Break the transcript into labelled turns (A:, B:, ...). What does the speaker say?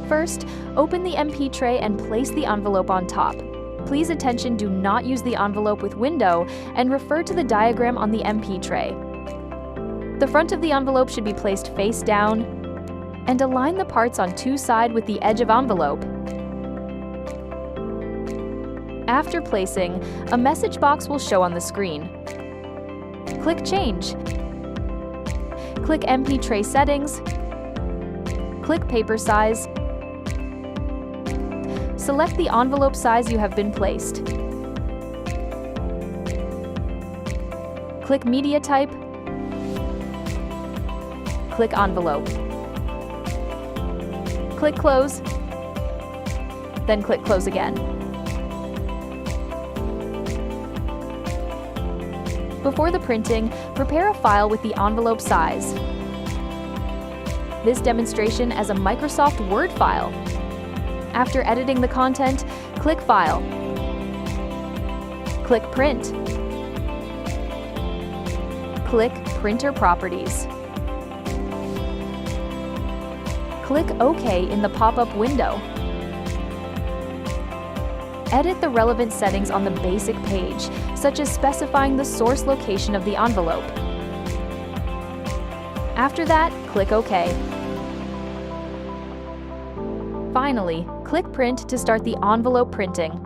A: First, open the MP tray and place the envelope on top. Please attention, do not use the envelope with window and refer to the diagram on the MP tray. The front of the envelope should be placed face down and align the parts on two sides with the edge of envelope. After placing, a message box will show on the screen. Click Change. Click MP tray settings. Click paper size. Select the envelope size you have been placed. Click media type. Click envelope. Click close. Then click close again. Before the printing, prepare a file with the envelope size. This demonstration as a Microsoft Word file. After editing the content, click File. Click Print. Click Printer Properties. Click OK in the pop-up window. Edit the relevant settings on the basic page, such as specifying the source location of the envelope. After that, click OK. Finally, click Print to start the envelope printing.